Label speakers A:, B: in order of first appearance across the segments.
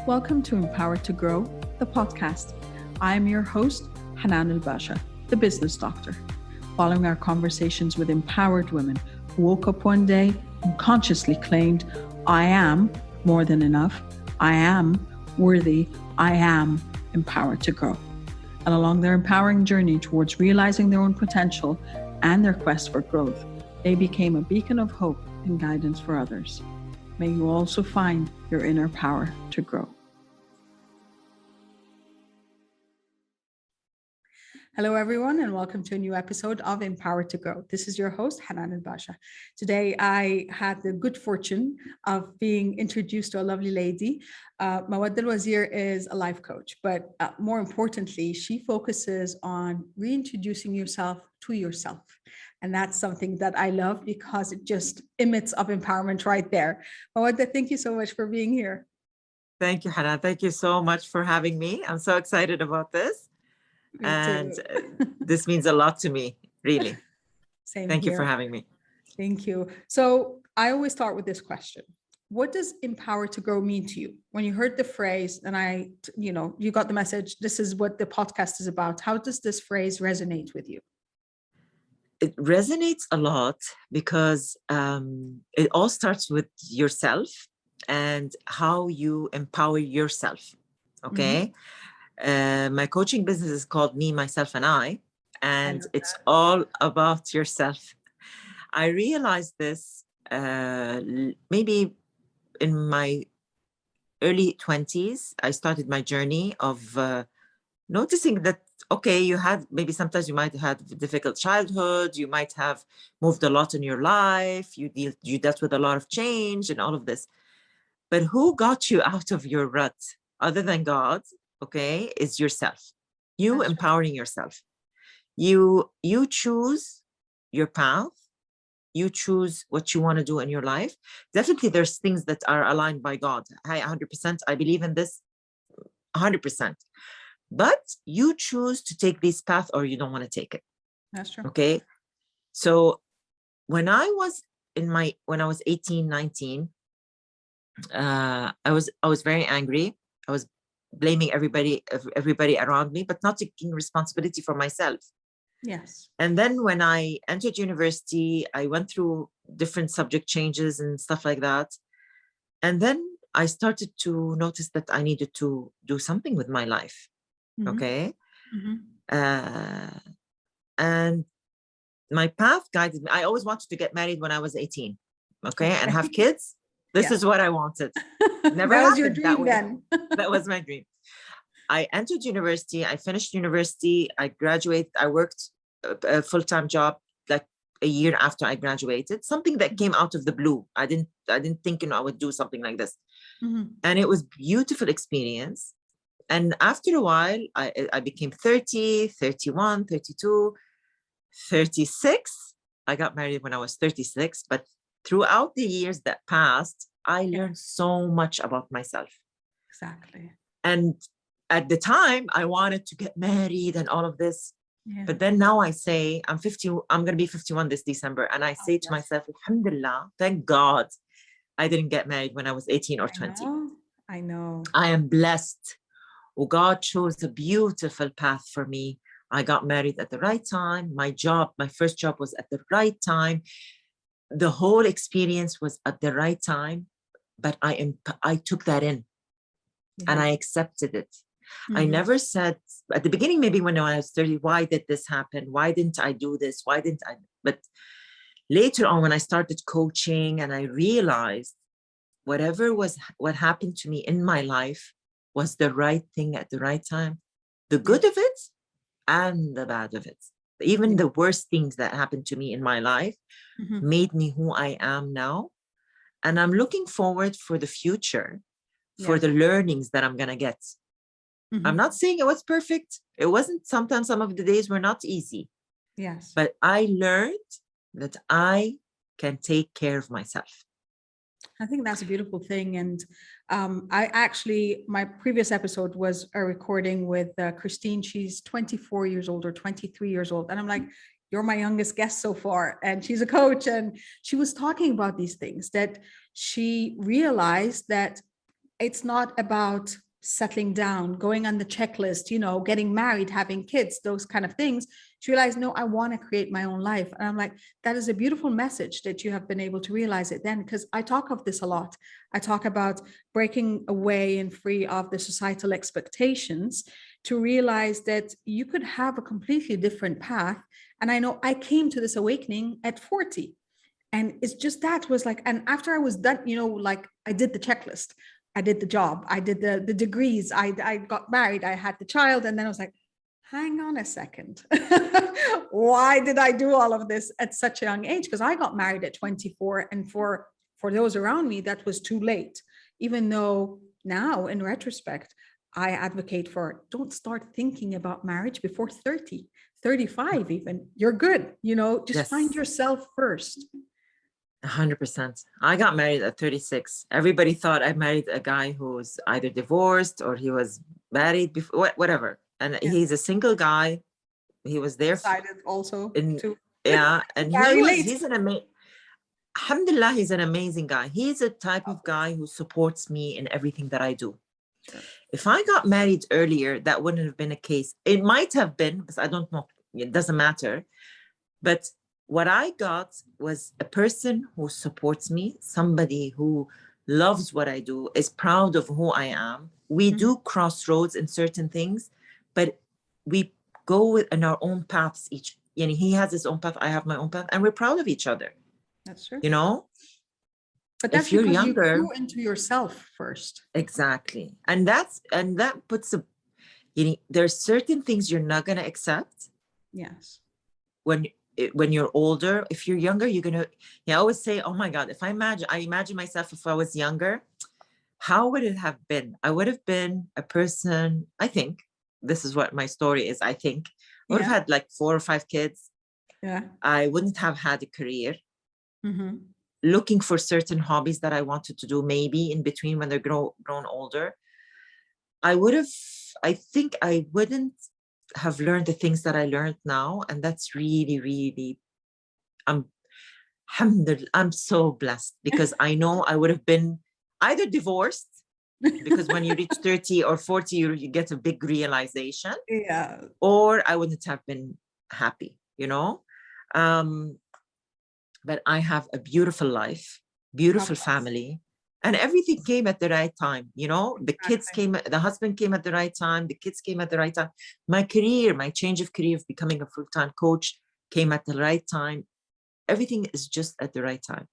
A: Welcome to Empowered to Grow, the podcast. I am your host, Hanan Basha, the business doctor. Following our conversations with empowered women who woke up one day and consciously claimed, I am more than enough, I am worthy, I am empowered to grow. And along their empowering journey towards realizing their own potential and their quest for growth, they became a beacon of hope and guidance for others. May you also find your inner power to grow. Hello, everyone, and welcome to a new episode of Empowered to Grow. This is your host, Hanan Basha. Today, I had the good fortune of being introduced to a lovely lady. Mawada Alwazir is a life coach, but more importantly, she focuses on reintroducing yourself to yourself. And that's something that I love because it just emits of empowerment right there. Mawada, thank you so much for being here.
B: Thank you, Hanan. Thank you so much for having me. I'm so excited about this. And this means a lot to me, really.
A: Same
B: Thank
A: here.
B: You for having me.
A: Thank you. So I always start with this question. What does empower to grow mean to you? When you heard the phrase and you got the message, this is what the podcast is about. How does this phrase resonate with you?
B: It resonates a lot because it all starts with yourself and how you empower yourself. Okay. Mm-hmm. My coaching business is called Me, Myself, and I, and it's all about yourself. I realized this maybe in my early 20s. I started my journey of noticing that, okay, you had maybe sometimes you might have had a difficult childhood, you might have moved a lot in your life, you dealt with a lot of change and all of this. But who got you out of your rut other than God? Okay, is yourself. You That's empowering right. yourself. You choose your path. You choose what you want to do in your life. Definitely there's things that are aligned by God. 100%. I believe in this 100%. But you choose to take this path or you don't want to take it.
A: That's true.
B: Okay. So when I was 18, 19, I was very angry. I was blaming everybody around me, but not taking responsibility for myself.
A: Yes.
B: And then when I entered university, I went through different subject changes and stuff like that. And then I started to notice that I needed to do something with my life. Mm-hmm. Okay. Mm-hmm. And my path guided me. I always wanted to get married when I was 18. Okay. And have kids. This is what I wanted. Never
A: that was
B: happened
A: your dream
B: that way.
A: Then.
B: That was my dream. I entered university. I finished university. I graduated. I worked a full-time job like a year after I graduated. Something that came out of the blue. I didn't think I would do something like this. Mm-hmm. And it was a beautiful experience. And after a while, I became 30, 31, 32, 36. I got married when I was 36, but throughout the years that passed, I learned so much about myself.
A: Exactly.
B: And at the time, I wanted to get married and all of this. Yeah. But then now I say, I'm 50, I'm going to be 51 this December. And I say to myself, Alhamdulillah, thank God I didn't get married when I was 18 or 20.
A: I know.
B: I am blessed. Oh, God chose a beautiful path for me. I got married at the right time. My first job was at the right time. The whole experience was at the right time, but I took that in and I accepted it. Mm-hmm. I never said at the beginning, maybe when I was 30, why did this happen? Why didn't I do this? Why didn't I? But later on, when I started coaching and I realized what happened to me in my life was the right thing at the right time, the good of it and the bad of it. Even the worst things that happened to me in my life made me who I am now. And I'm looking forward for the future, for the learnings that I'm going to get. Mm-hmm. I'm not saying it was perfect. It wasn't. Sometimes some of the days were not easy.
A: Yes.
B: But I learned that I can take care of myself.
A: I think that's a beautiful thing. And my previous episode was a recording with Christine. She's 24 years old or 23 years old. And I'm like, you're my youngest guest so far. And she's a coach. And she was talking about these things that she realized that it's not about settling down, going on the checklist, getting married, having kids, those kind of things. She realized, no, I want to create my own life. And I'm like, that is a beautiful message that you have been able to realize it then, because I talk of this a lot. I talk about breaking away and free of the societal expectations to realize that you could have a completely different path. And I know I came to this awakening at 40. And it's just that was like, and after I was done, like I did the checklist, I did the job, I did the degrees, I got married, I had the child, and then I was like, hang on a second. Why did I do all of this at such a young age? Because I got married at 24, and for those around me, that was too late. Even though now, in retrospect, I advocate for don't start thinking about marriage before 30, 35 even. You're good, just
B: Yes.
A: find yourself first.
B: 100%. I got married at 36. Everybody thought I married a guy who was either divorced or he was married before, whatever. And he's a single guy. He was there.
A: Decided also to
B: and he's alhamdulillah, he's an amazing guy. He's a type of guy who supports me in everything that I do.
A: Sure.
B: If I got married earlier, that wouldn't have been a case. It might have been, because I don't know. It doesn't matter. But what I got was a person who supports me, somebody who loves what I do, is proud of who I am. We do crossroads in certain things, but we go in our own paths each. He has his own path, I have my own path, and we're proud of each other.
A: That's true.
B: But
A: that's
B: if you're
A: because
B: younger,
A: you grew into yourself first.
B: Exactly. And that puts there's certain things you're not going to accept.
A: Yes.
B: When you're older. If you're younger, you're gonna. I always say, oh my God, if I imagine myself if I was younger, how would it have been? I would have been a person. I think this is what my story is. I think I would have had like 4 or 5 kids.
A: Yeah.
B: I wouldn't have had a career. Looking for certain hobbies that I wanted to do, maybe in between when they're grown older. I think I wouldn't have learned the things that I learned now. And that's really, really, I'm so blessed, because I know I would have been either divorced, because when you reach 30 or 40, you get a big realization.
A: Yeah.
B: Or I wouldn't have been happy, but I have a beautiful life, beautiful family, and everything came at the right time. The kids came, the husband came at the right time, the kids came at the right time. My change of career of becoming a full-time coach came at the right time. Everything is just at the right time.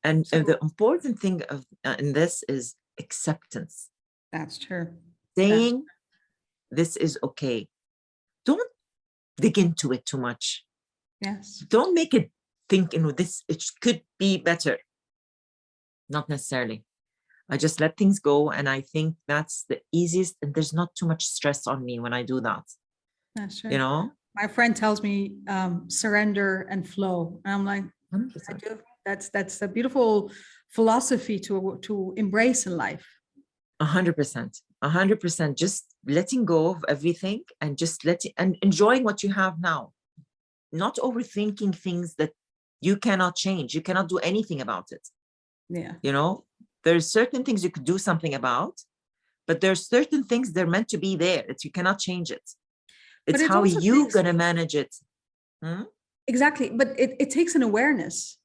B: And the important thing in this is acceptance.
A: That's true.
B: Saying this is okay. Don't dig into it too much.
A: Yes.
B: Don't make it think, it could be better. Not necessarily. I just let things go. And I think that's the easiest. And there's not too much stress on me when I do that.
A: That's true. My friend tells me surrender and flow. And I'm like, 100%. That's a beautiful philosophy to embrace in life.
B: 100%. 100%. Just letting go of everything and just and enjoying what you have now. Not overthinking things that you cannot change. You cannot do anything about it.
A: Yeah.
B: There's certain things you could do something about, but there's certain things they're meant to be there. You cannot change it. It's how you're going to manage it.
A: Exactly. But it takes an awareness,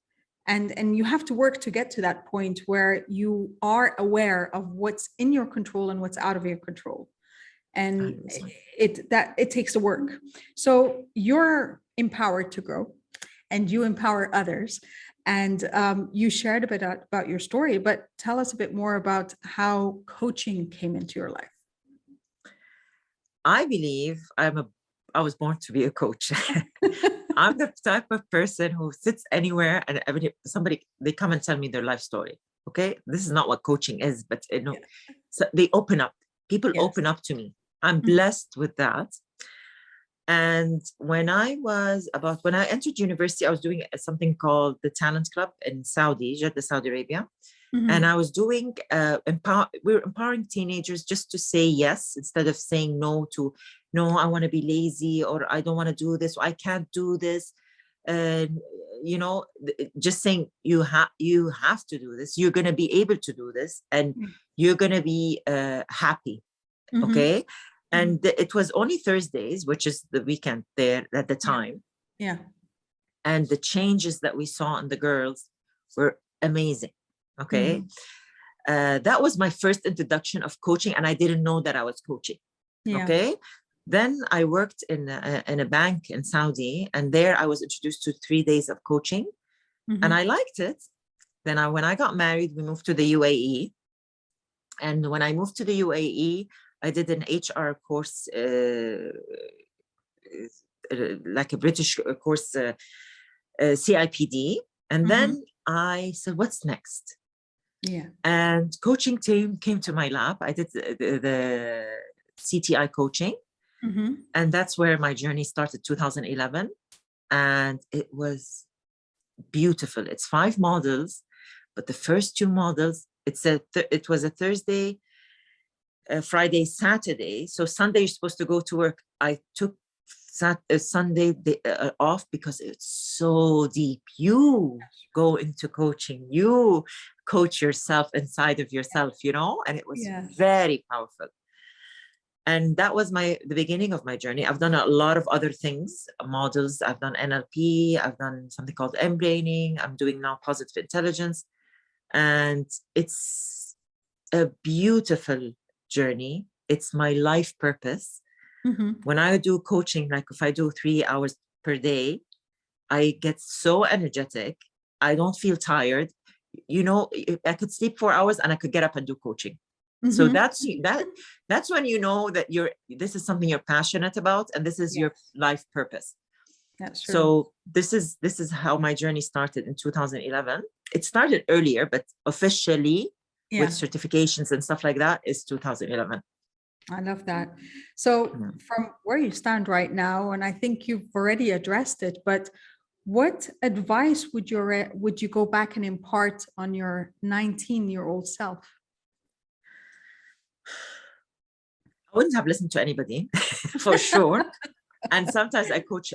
A: and you have to work to get to that point where you are aware of what's in your control and what's out of your control. And it takes the work. So you're empowered to grow, and you empower others. And you shared a bit about your story, but tell us a bit more about how coaching came into your life.
B: I believe I was born to be a coach. I'm the type of person who sits anywhere and they come and tell me their life story. Okay. This is not what coaching is, but so they open up. People open up to me. I'm blessed with that. And when I entered university, I was doing something called the Talent Club in Jeddah, Saudi Arabia. And I was doing, we're empowering teenagers just to say yes, instead of saying no, I want to be lazy, or I don't want to do this, or I can't do this. you know, just saying you have to do this, you're going to be able to do this, and you're going to be happy. Okay. And it was only Thursdays, which is the weekend there at the time.
A: Yeah.
B: And the changes that we saw in the girls were amazing. Okay. That was my first introduction of coaching, and I didn't know that I was coaching.
A: Yeah.
B: Okay. Then I worked in a bank in Saudi, and there I was introduced to 3 days of coaching, and I liked it. Then when I got married, we moved to the UAE. And when I moved to the UAE, I did an HR course, like a British course, CIPD. And then I said, what's next?
A: Yeah.
B: And coaching team came to my lap. I did the CTI coaching. And that's where my journey started, 2011. And it was beautiful. It's 5 models, but the first 2 models, it was a Thursday, Friday, Saturday. So Sunday, you're supposed to go to work. I took Sunday off because it's so deep. You go into coaching, you coach yourself inside of yourself, you know, and it was very powerful. And that was the beginning of my journey. I've done a lot of other things, models. I've done NLP. I've done something called embraining. I'm doing now positive intelligence. And it's a beautiful journey. It's my life purpose. When I do coaching, like if I do 3 hours per day, I get so energetic. I don't feel tired. You know, I could sleep 4 hours and I could get up and do coaching. So that's when you know that this is something you're passionate about, and this is your life purpose.
A: That's true.
B: So this is how my journey started in 2011. It started earlier, but officially with certifications and stuff like that is 2011.
A: I love that. So from where you stand right now, and I think you've already addressed it, but what advice would you go back and impart on your 19-year-old self?
B: I wouldn't have listened to anybody for sure. And sometimes I coach,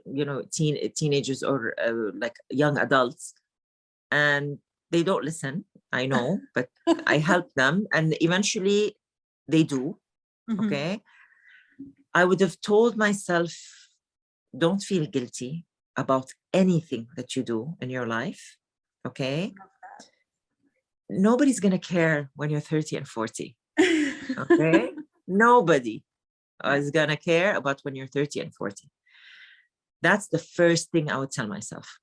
B: you know, teenagers or like young adults, and they don't listen. I know, but I help them, and eventually they do. Okay. I would have told myself, don't feel guilty about anything that you do in your life. Okay. Nobody's going to care when you're 30 and 40. Okay. Nobody is going to care about when you're 30 and 40. That's the first thing I would tell myself.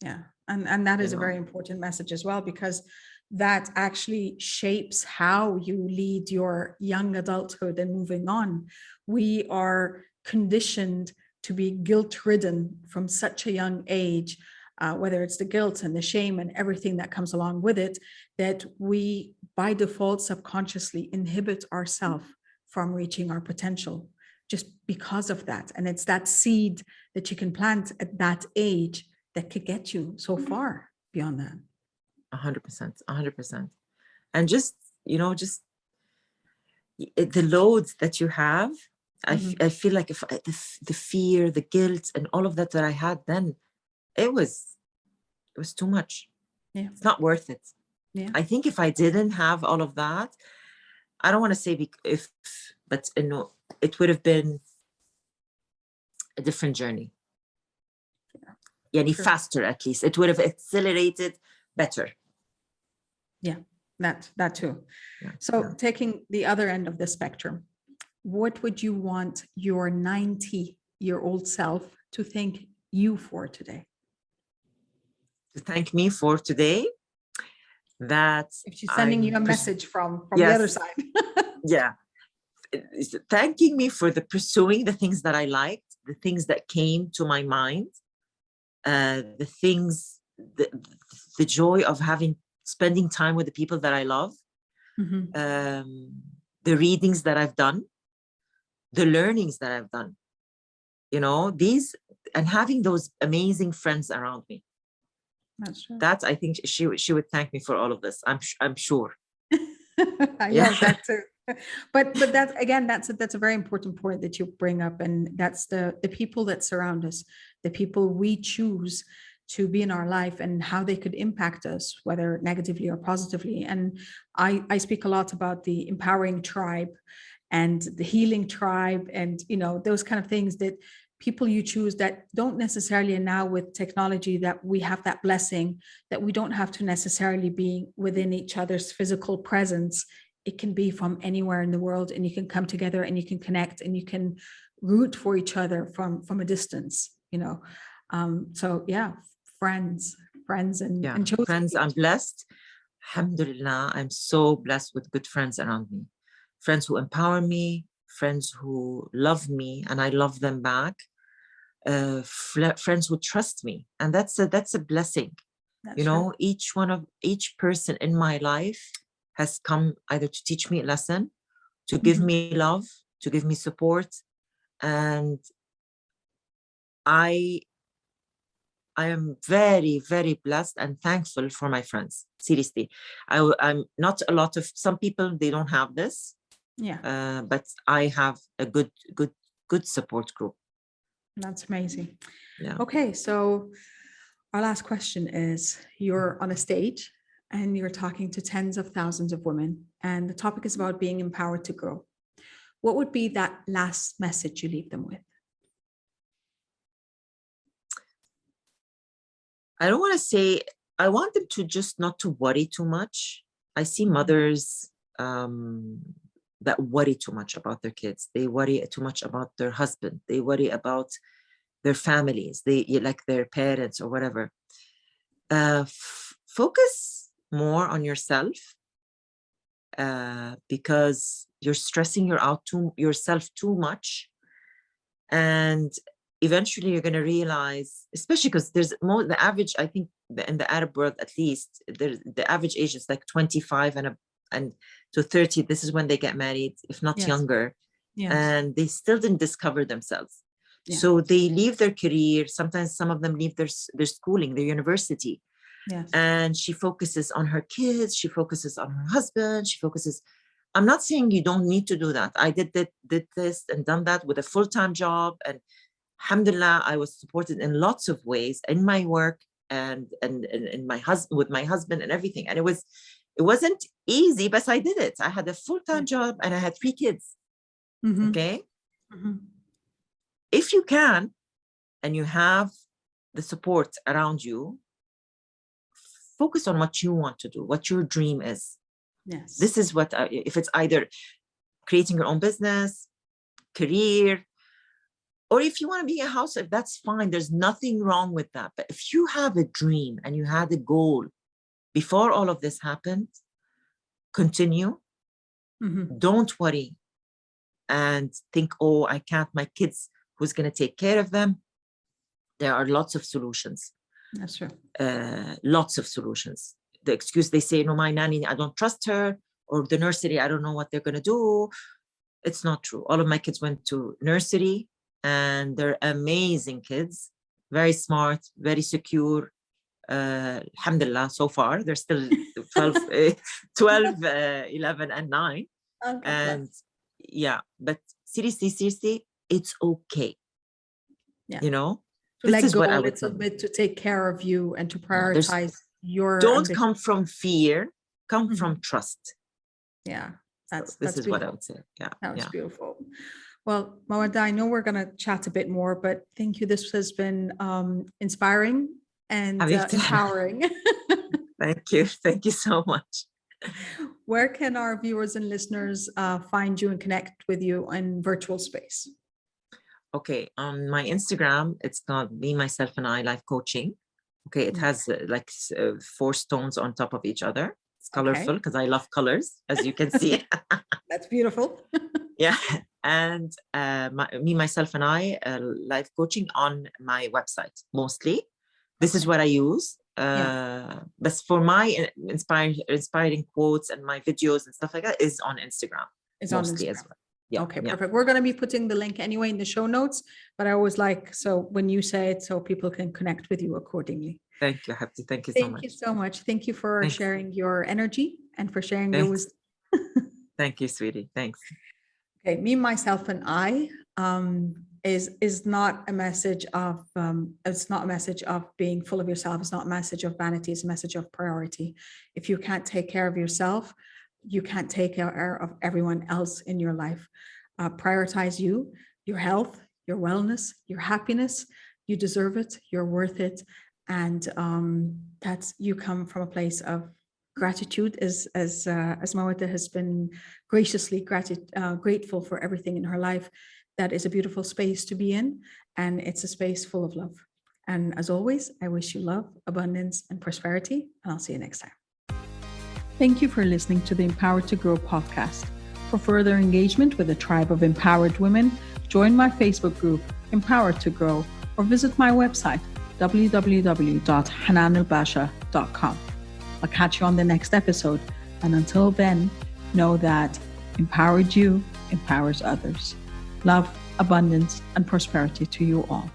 A: Yeah. And that is a very important message as well, because that actually shapes how you lead your young adulthood and moving on. We are conditioned to be guilt-ridden from such a young age, whether it's the guilt and the shame and everything that comes along with it, that we by default subconsciously inhibit ourselves from reaching our potential just because of that. And it's that seed that you can plant at that age that could get you so far beyond that.
B: 100%. And just, you know, just the loads that you have, I feel like if the fear, the guilt, and all of that I had then, it was too much.
A: Yeah.
B: It's not worth it.
A: Yeah.
B: I think if I didn't have all of that, I don't want to say but you know, it would have been a different journey.
A: Sure.
B: Faster, at least. It would have accelerated better.
A: Yeah, that too. Yeah. So taking the other end of the spectrum, what would you want your 90-year-old self to thank you for today?
B: To thank me for today? That
A: if she's sending you a message from the other side.
B: Yeah. Thanking me for pursuing the things that I liked, the things that came to my mind, the things, the joy of spending time with the people that I love, the readings that I've done, the learnings that I've done, you know, and having those amazing friends around me.
A: That's true.
B: That I think she would thank me for all of this. I'm sure.
A: I love that too. But that's, again, that's a very important point that you bring up, and that's the people that surround us, the people we choose to be in our life, and how they could impact us, whether negatively or positively. And I speak a lot about the empowering tribe and the healing tribe, and those kind of things, that people you choose that don't necessarily, and now with technology, that we have that blessing that we don't have to necessarily be within each other's physical presence. It can be from anywhere in the world, and you can come together and you can connect and you can root for each other from a distance. So yeah, friends and chosen
B: friends. I'm blessed. Alhamdulillah, I'm so blessed with good friends around me. Friends who empower me, friends who love me and I love them back. Friends who trust me, and that's a blessing. Each person in my life has come either to teach me a lesson, to give me love, to give me support, and I am very, very blessed and thankful for my friends. Seriously, I'm not a lot of, some people, they don't have this.
A: Yeah.
B: But I have a good support group.
A: That's amazing.
B: Yeah.
A: Okay, so our last question is, you're on a stage and you're talking to tens of thousands of women, and the topic is about being empowered to grow. What would be that last message you leave them with?
B: I don't want to say, I want them to just not to worry too much. I see mothers that worry too much about their kids. They worry too much about their husband. They worry about their families. They like their parents or whatever. Focus more on yourself, because you're stressing yourself too much, and eventually you're going to realize, especially because there's more, the average, I think in the Arab world at least, the average age is like 25 and to 30. This is when they get married, if not younger.
A: Yes.
B: And they still didn't discover themselves. So they leave their career. Sometimes some of them leave their schooling, their university.
A: Yes.
B: And she focuses on her kids. She focuses on her husband. She focuses. I'm not saying you don't need to do that. I did this and done that with a full-time job. And alhamdulillah, I was supported in lots of ways in my work and my husband, with my husband and everything. And it wasn't easy, but I did it. I had a full-time job and I had 3 kids. Okay. If you can, and you have the support around you, focus on what you want to do, what your dream is.
A: Yes.
B: This is what, if it's either creating your own business, career, or if you want to be a housewife, that's fine. There's nothing wrong with that. But if you have a dream and you had a goal before all of this happened, continue. Don't worry and think, oh, I can't, my kids, who's going to take care of them? There are lots of solutions.
A: That's true.
B: Lots of solutions. The excuse they say, no, my nanny, I don't trust her, or the nursery, I don't know what they're going to do. It's not true. All of my kids went to nursery and they're amazing kids, very smart, very secure. Alhamdulillah, so far, they're still 12, 11 and 9. And yeah, but seriously, it's okay.
A: Yeah.
B: To
A: let go a little bit, to take care of you and to prioritize your
B: don't
A: ambition.
B: Come from fear, come from trust.
A: Yeah,
B: this
A: is
B: beautiful. What I would say. Yeah,
A: that was beautiful. Well, Mawada, I know we're going to chat a bit more, but thank you. This has been inspiring and empowering.
B: Thank you so much.
A: Where can our viewers and listeners find you and connect with you in virtual space?
B: Okay, on my Instagram, it's called Me, Myself, and I Life Coaching. Okay, it has 4 stones on top of each other. It's colorful because I love colors, as you can see.
A: That's beautiful.
B: Yeah, and Me, Myself, and I Life Coaching on my website mostly. This is what I use. But for my inspiring quotes and my videos and stuff like that is on Instagram.
A: It's on Instagram
B: as well. Yeah.
A: Okay, perfect. We're going to be putting the link anyway in the show notes, but I always like, so when you say it, so people can connect with you accordingly.
B: Thank you, Habti. Thank you so much.
A: Thank you so much. Thank you for sharing your energy and for sharing your wisdom.
B: Thank you, sweetie. Thanks.
A: Okay, me, myself, and I is not a message of it's not a message of being full of yourself. It's not a message of vanity. It's a message of priority. If you can't take care of yourself, you can't take care of everyone else in your life. Prioritize you, your health, your wellness, your happiness. You deserve it. You're worth it, and that's you come from a place of gratitude, as Mawada has been graciously grateful for everything in her life. That is a beautiful space to be in, and it's a space full of love. And as always, I wish you love, abundance, and prosperity, and I'll see you next time. Thank you for listening to the Empowered to Grow podcast. For further engagement with a tribe of empowered women, join my Facebook group, Empowered to Grow, or visit my website, www.hananalbasha.com. I'll catch you on the next episode. And until then, know that empowered you empowers others. Love, abundance, and prosperity to you all.